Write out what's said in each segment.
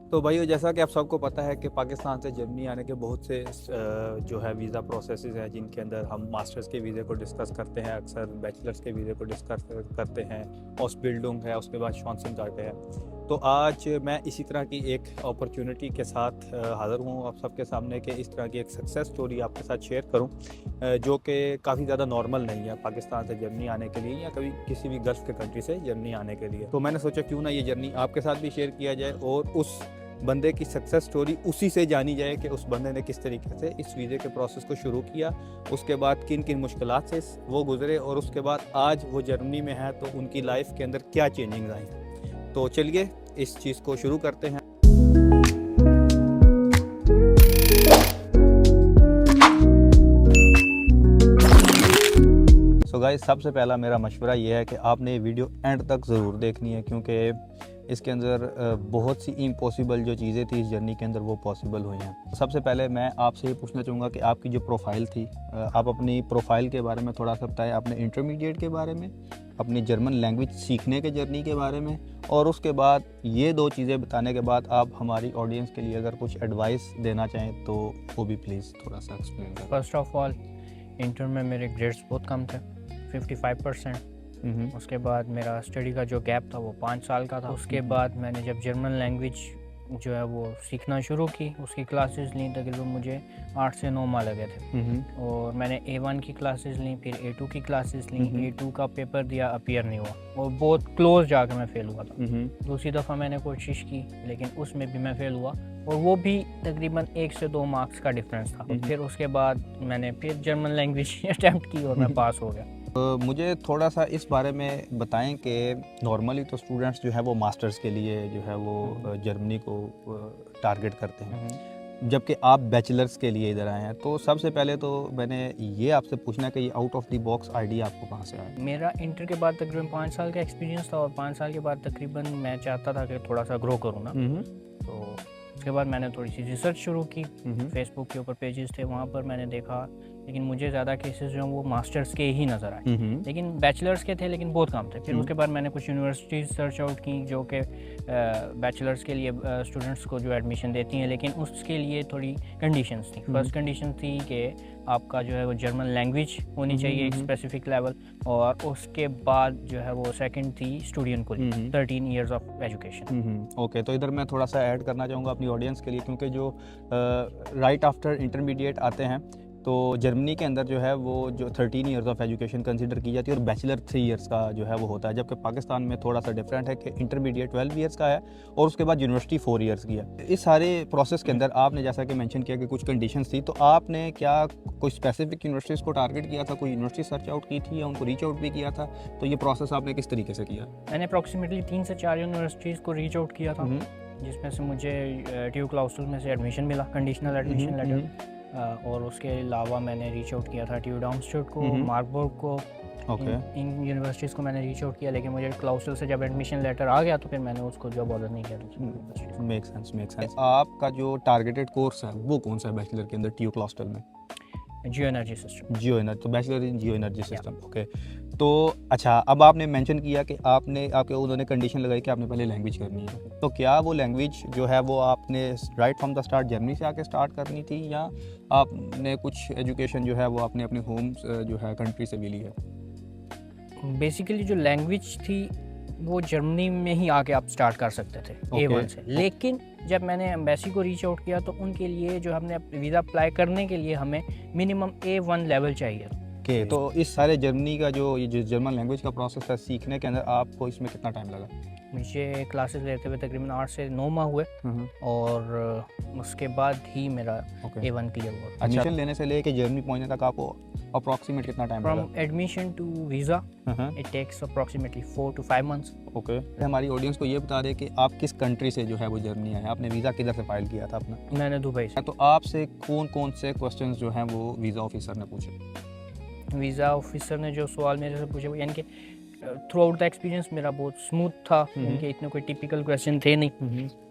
तो भाइयों, जैसा कि आप सबको पता है कि पाकिस्तान से जर्मनी आने के बहुत से जो है वीज़ा प्रोसेसेस हैं, जिनके अंदर हम मास्टर्स के वीज़े को डिस्कस करते हैं, अक्सर बैचलर्स के वीज़े को डिस्कस करते हैं, ऑस्बिल्डुंग है, उसके बाद शॉन्सेनगार्टे है। तो आज मैं इसी तरह की एक अपॉर्चुनिटी के साथ हाज़िर हूँ आप सबके सामने कि इस तरह की एक सक्सेस स्टोरी आपके साथ शेयर करूँ, जो कि काफ़ी ज़्यादा नॉर्मल नहीं है पाकिस्तान से जर्मनी आने के लिए या कभी किसी भी गल्फ़ के कंट्री से जर्मनी आने के लिए। तो मैंने सोचा क्यों ना ये जर्नी आपके साथ भी शेयर किया जाए और उस बंदे की सक्सेस स्टोरी उसी से जानी जाए कि उस बंदे ने किस तरीके से इस वीज़े के प्रोसेस को शुरू किया, उसके बाद किन किन मुश्किलात से वो गुजरे और उसके बाद आज वो जर्मनी में है तो उनकी लाइफ के अंदर क्या चेंजिंग आई। तो चलिए इस चीज़ को शुरू करते हैं। सो गाइस, सबसे पहला मेरा मशवरा ये है कि आपने ये वीडियो एंड तक ज़रूर देखनी है, क्योंकि इसके अंदर बहुत सी इम्पॉसिबल जो चीज़ें थी इस जर्नी के अंदर वो पॉसिबल हुई हैं। सबसे पहले मैं आपसे ये पूछना चाहूँगा कि आपकी जो प्रोफाइल थी, आप अपनी प्रोफाइल के बारे में थोड़ा सा बताएं, अपने इंटरमीडिएट के बारे में, अपनी जर्मन लैंग्वेज सीखने के जर्नी के बारे में, और उसके बाद ये दो चीज़ें बताने के बाद आप हमारी ऑडियंस के लिए अगर कुछ एडवाइस देना चाहें तो वो भी प्लीज़ थोड़ा सा एक्सप्लेन करें। फर्स्ट ऑफ ऑल, इंटर में मेरे ग्रेड्स बहुत कम थे, 55%। उसके बाद मेरा स्टडी का जो गैप था वो 5 साल का था। उसके बाद मैंने जब जर्मन लैंग्वेज जो है वो सीखना शुरू की, उसकी क्लासेस ली, तकरीबन मुझे 8 से 9 माह लगे थे। और मैंने A1 की क्लासेस ली, फिर A2 की क्लासेस ली। A2 का पेपर दिया, अपीयर नहीं हुआ और बहुत क्लोज जाकर मैं फेल हुआ था। दूसरी दफ़ा मैंने कोशिश की लेकिन उसमें भी मैं फेल हुआ, और वो भी तकरीबन 1 से 2 मार्क्स का डिफरेंस था। फिर उसके बाद मैंने फिर जर्मन लैंग्वेज अटैम्प्ट की और मैं पास हो गया। मुझे थोड़ा सा इस बारे में बताएं कि नॉर्मली तो स्टूडेंट्स जो है वो मास्टर्स के लिए जो है वो जर्मनी को टारगेट करते हैं, जबकि आप बैचलर्स के लिए इधर आए हैं। तो सबसे पहले तो मैंने ये आपसे पूछना कि ये out of the box idea आपको कहाँ से आया? मेरा इंटर के बाद तकरीबन 5 साल का एक्सपीरियंस था, और 5 साल के बाद तकरीबन मैं चाहता था कि थोड़ा सा ग्रो करूँ ना। तो उसके बाद मैंने थोड़ी सी रिसर्च शुरू की। फेसबुक के ऊपर पेजेस थे, वहाँ पर मैंने देखा, लेकिन मुझे ज़्यादा केसेस जो हैं वो मास्टर्स के ही नज़र आए, लेकिन बैचलर्स के थे लेकिन बहुत कम थे। फिर उसके बाद मैंने कुछ यूनिवर्सिटीज़ सर्च आउट की जो कि बैचलर्स के लिए स्टूडेंट्स को जो एडमिशन देती हैं, लेकिन उसके लिए थोड़ी कंडीशंस थी। फर्स्ट कंडीशन थी कि आपका जो है वो जर्मन लैंग्वेज होनी चाहिए एक स्पेसिफिक लेवल, और उसके बाद जो है वो सेकंड थी स्टूडेंट को 13 इयर्स ऑफ एजुकेशन। ओके, तो इधर मैं थोड़ा सा ऐड करना चाहूँगा अपनी ऑडियंस के लिए, क्योंकि जो राइट आफ्टर इंटरमीडिएट आते हैं तो जर्मनी के अंदर जो है वो जो 13 इयर्स ऑफ एजुकेशन कंसीडर की जाती है और बैचलर 3 इयर्स का जो है वो होता है, जबकि पाकिस्तान में थोड़ा सा डिफरेंट है कि इंटरमीडिएट 12 इयर्स का है और उसके बाद यूनिवर्सिटी 4 इयर्स की है। इस सारे प्रोसेस के अंदर आपने जैसा कि मेंशन किया कि कुछ कंडीशंस थी, तो आपने क्या कोई स्पेसिफिक यूनिवर्सिटीज़ को टारगेट किया था, कोई यूनिवर्सिटी सर्च आउट की थी या उनको रीच आउट भी किया था? तो ये प्रोसेस आपने किस तरीके से किया? मैंने अप्रॉक्सीमेटली 3 से 4 यूनिवर्सिटीज़ को रीच आउट किया था, जिसमें से मुझे TU क्लाउसल में से एडमिशन मिला, कंडीशनल एडमिशन लेटर। और उसके अलावा मैंने रीच आउट किया था TU डार्मस्टाड को, मार्बर्ग को। इन यूनिवर्सिटीज़ को मैंने रीच आउट किया, लेकिन मुझे क्लाउसल से जब एडमिशन लेटर आ गया तो फिर मैंने उसको जॉब ऑर्डर नहीं किया। Make sense. आपका जो टारगेटेड कोर्स है वो कौन सा है बैचलर के अंदर TU क्लाउसल में? जियो एनर्जी सिस्टम। जियो एनर्जी, तो bachelor in Jio energy system. Okay, तो अच्छा, अब आपने मेंशन किया कि आपके उन्होंने कंडीशन लगाई कि आपने पहले लैंग्वेज करनी है, तो क्या वो लैंग्वेज जो है वो आपने right from the start Germany से आके स्टार्ट करनी थी, या आपने कुछ एजुकेशन जो है वो आपने अपने होम जो है कंट्री से भी ली है? बेसिकली जो लैंग्वेज थी वो जर्मनी में ही आके आप स्टार्ट कर सकते थे A1 से, लेकिन जब मैंने एम्बेसी को रीच आउट किया तो उनके लिए जो हमने वीज़ा अप्लाई करने के लिए हमें मिनिमम A1 लेवल चाहिए। ओके, तो इस सारे जर्मनी का जो ये जो जर्मन लैंग्वेज का प्रोसेस है सीखने के अंदर आपको इसमें कितना टाइम लगा? मुझे क्लासेस लेते हुए तकरीबन 8 से 9 माह हुए, और उसके बाद ही मेरा A1 क्लियर हुआ। एडमिशन लेने से लेके जर्मनी पहुंचने तक आपको अप्रॉक्सीमेट कितना टाइम लगा? From admission to visa it takes approximately 4 to 5 months। Okay, हमारी ऑडियंस को ये बता दें कि आप किस कंट्री से जो है वो जर्मनी आए हैं, आपने वीज़ा किधर से फाइल किया था अपना? मैंने दुबई से। तो आपसे कौन कौन से क्वेश्चंस जो हैं वो वीज़ा ऑफिसर ने पूछे? वीज़ा ऑफिसर ने जो सवाल मेरे से पूछे, यानी कि थ्रू आउट द एक्सपीरियंस मेरा बहुत स्मूथ था, क्योंकि इतने कोई टिपिकल क्वेश्चन थे नहीं।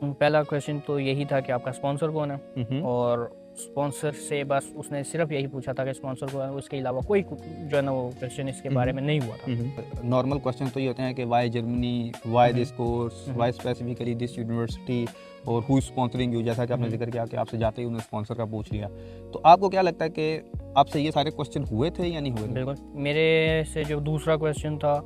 पहला क्वेश्चन तो यही था कि आपका स्पॉन्सर कौन है, और स्पॉन्सर से बस उसने सिर्फ यही पूछा था कि स्पॉन्सर को, उसके अलावा कोई जो है ना वो क्वेश्चन इसके बारे में नहीं हुआ था। नॉर्मल क्वेश्चन तो ये होते हैं कि why Germany, why this course, why specifically this university और हु स्पॉन्सरिंग यू, जैसा कि आपने जिक्र किया कि आपसे जाते ही उन्होंने स्पॉन्सर का पूछ लिया। तो आपको क्या लगता है कि आपसे ये सारे क्वेश्चन हुए थे या नहीं हुए थे? बिल्कुल, मेरे से जो दूसरा क्वेश्चन था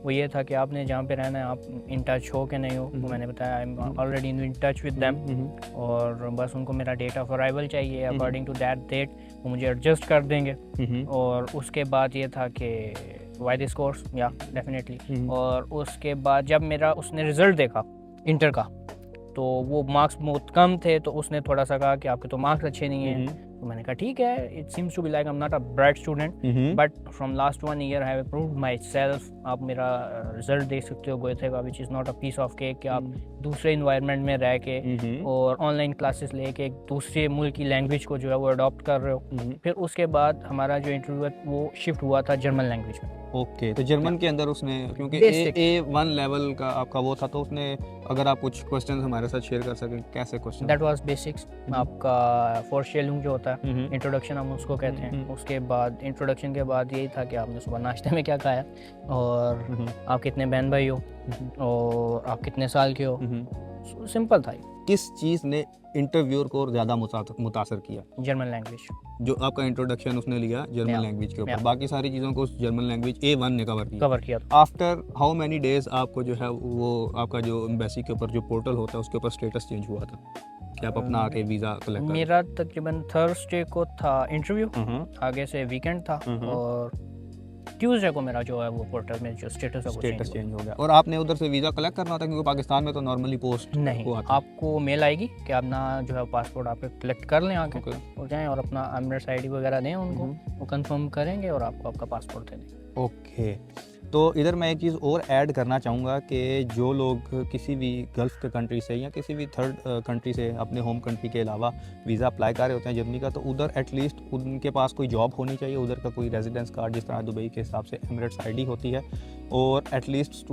वो ये था कि आपने जहाँ पे रहना है आप इन टच हो कि नहीं हो। तो मैंने बताया I am already in touch with them, और बस उनको मेरा डेट ऑफ अराइवल चाहिए, अकॉर्डिंग टू दैट डेट वो मुझे एडजस्ट कर देंगे। और उसके बाद ये था कि वाई दिस कोर्स, या डेफिनेटली। और उसके बाद जब मेरा उसने रिज़ल्ट देखा इंटर का, तो वो मार्क्स बहुत कम थे, तो उसने थोड़ा सा कहा कि आपके तो मार्क्स अच्छे नहीं हैं। तो मैंने कहा ठीक है, it seems to be like I am not a bright student, but from last 1 year I have approved myself. आप मेरा रिजल्ट देख सकते हो गोएथे का, which is not a piece of cake, कि आप दूसरे इन्वायरमेंट में रह के और ऑनलाइन क्लासेस लेके एक दूसरे मुल्क की लैंग्वेज को जो है वो अडॉप्ट कर रहे हो। फिर उसके बाद हमारा जो इंटरव्यू है वो शिफ्ट हुआ था जर्मन लैंग्वेज में। ओके, तो जर्मन के अंदर उसने, क्योंकि A1 लेवल का आपका वो था, तो उसने, अगर आप कुछ क्वेश्चंस हमारे साथ शेयर कर सकें, कैसे क्वेश्चन? That was basics. आपका फोरशेलुंग जो होता है, इंट्रोडक्शन हम उसको कहते हैं। उसके बाद इंट्रोडक्शन के बाद यही था कि आपने सुबह नाश्ते में क्या खाया, और आप कितने बहन भाई हो, और आप कितने साल के हो। सिंपल था। किस चीज़ ने इंटरव्यूअर को ज़्यादा मुतासर किया? German language. जो आपका इंट्रोडक्शन उसने लिया जर्मन लैंग्वेज के ऊपर, बाकी सारी चीज़ों को उस जर्मन लैंग्वेज A1 ने कवर किया। आफ्टर हाउ मेनी डेज आपको जो है वो आपका जो एम्बेसी के ऊपर जो पोर्टल होता है उसके ऊपर स्टेटस चेंज हुआ था कि आप अपना आके वीज़ा कलेक्ट? मेरा तकरीबन थर्सडे को था इंटरव्यू, आगे से वीकेंड था, और ट्यूसडे को मेरा जो है वो पोर्टल में जो स्टेटस चेंज हो गया। और आपने उधर से वीज़ा कलेक्ट करना होता है, क्योंकि पाकिस्तान में तो नॉर्मली पोस्ट नहीं, आपको मेल आएगी कि अपना जो है पासपोर्ट आप कलेक्ट कर लें आके, हो जाएं, और अपना एमिरेट्स आईडी वगैरह दें उनको, वो कंफर्म करेंगे और आपको आपका पासपोर्ट दे देंगे। ओके, तो इधर मैं एक चीज़ और ऐड करना चाहूँगा कि जो लोग किसी भी गल्फ़ के कंट्री से या किसी भी थर्ड कंट्री से अपने होम कंट्री के अलावा वीज़ा अप्लाई कर रहे होते हैं जर्मनी का, तो उधर एटलीस्ट उनके पास कोई जॉब होनी चाहिए, उधर का कोई रेजिडेंस कार्ड, जिस तरह दुबई के हिसाब से एमिरेट्स आईडी होती है, और एटलीस्ट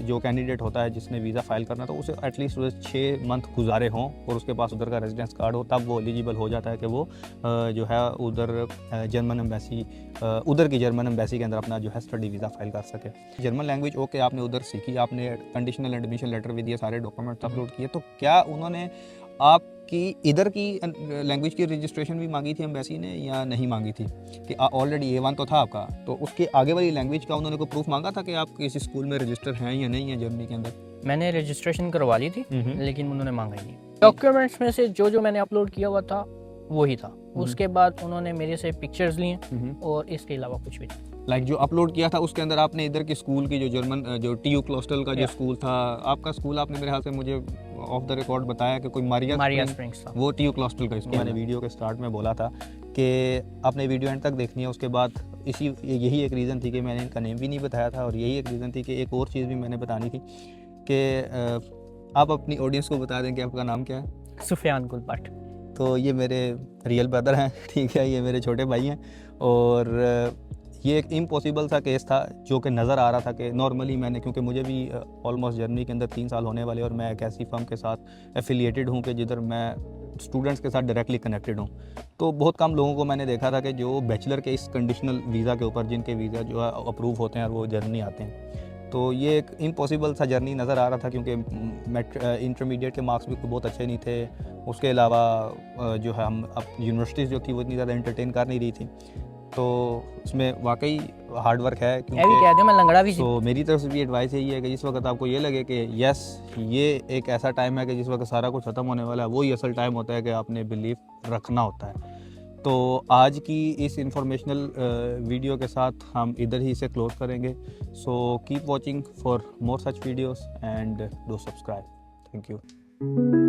जो कैंडिडेट होता है जिसने वीज़ा फाइल करना, तो उसे एटलीस्ट 6 मंथ गुजारे हों और उसके पास उधर का रेजिडेंस कार्ड हो, तब वो एलिजिबल हो जाता है कि वो जो है उधर जर्मन एम्बेसी उधर की जर्मन एम्बेसी के अंदर अपना जो है स्टडी वीज़ा फाइल कर सके। जर्मन लैंग्वेज ओके, आपने उधर सीखी, आपने कंडीशनल एडमिशन लेटर भी दिया, सारे डॉक्यूमेंट्स अपलोड किए, तो क्या उन्होंने आपकी इधर की लैंग्वेज की रजिस्ट्रेशन भी मांगी थी एम्बेसी ने या नहीं मांगी थी? कि ऑलरेडी A1 तो था आपका, तो उसके आगे वाली लैंग्वेज का उन्होंने कोई प्रूफ मांगा था कि आप किसी स्कूल में रजिस्टर हैं या नहीं है जर्मनी के अंदर? मैंने रजिस्ट्रेशन करवा ली थी, लेकिन उन्होंने मांगा ही नहीं। डॉक्यूमेंट्स में से जो मैंने अपलोड किया हुआ था वही था। उसके बाद उन्होंने मेरे से पिक्चर्स लिए, और इसके अलावा कुछ भी नहीं। जो अपलोड किया था उसके अंदर आपने इधर की स्कूल की जो जर्मन जो TU क्लोस्टल का जो स्कूल था आपका स्कूल, आपने मेरे ख्याल से मुझे ऑफ द रिकॉर्ड बताया कि कोई मारिया स्प्रिंग्स था, वो TU क्लोस्टल का स्कूल। मैंने वीडियो के स्टार्ट में बोला था कि आपने वीडियो एंड तक देखनी है। उसके बाद यही एक रीज़न थी कि मैंने इनका नेम भी नहीं बताया था, और यही एक रीज़न थी कि एक और चीज़ भी मैंने बतानी थी कि आप अपनी ऑडियंस को बता दें कि आपका नाम क्या है। सुफियान गुल भट्ट। तो ये मेरे रियल ब्रदर हैं, ठीक है, ये मेरे छोटे भाई हैं, और ये एक इम्पॉसिबल सा केस था जो कि नज़र आ रहा था कि नॉर्मली मैंने, क्योंकि मुझे भी ऑलमोस्ट जर्मनी के अंदर 3 साल होने वाले, और मैं एक ऐसी फर्म के साथ एफिलिएटेड हूँ कि जिधर मैं स्टूडेंट्स के साथ डायरेक्टली कनेक्टेड हूँ। तो बहुत कम लोगों को मैंने देखा था कि जो बैचलर के इस कंडीशनल वीज़ा के ऊपर, जिनके वीज़ा जो है अप्रूव होते हैं और वो जर्मनी आते हैं। तो ये एक इम्पॉसिबल सा जर्नी नज़र आ रहा था, क्योंकि इंटरमीडिएट के मार्क्स भी बहुत अच्छे नहीं थे। उसके अलावा जो है हम अब यूनिवर्सिटीज़ जो थी वो इतनी ज़्यादा एंटरटेन कर नहीं रही थी, तो इसमें वाकई हार्ड वर्क है। क्योंकि मैं लंगड़ा भी, तो मेरी तरफ से भी एडवाइस यही है कि जिस वक्त आपको ये लगे कि यस ये एक ऐसा टाइम है कि जिस वक्त सारा कुछ ख़त्म होने वाला है, वही असल टाइम होता है कि आपने बिलीव रखना होता है। तो आज की इस इंफॉर्मेशनल वीडियो के साथ हम इधर ही इसे क्लोज करेंगे। So keep watching for more such videos and do subscribe. Thank you.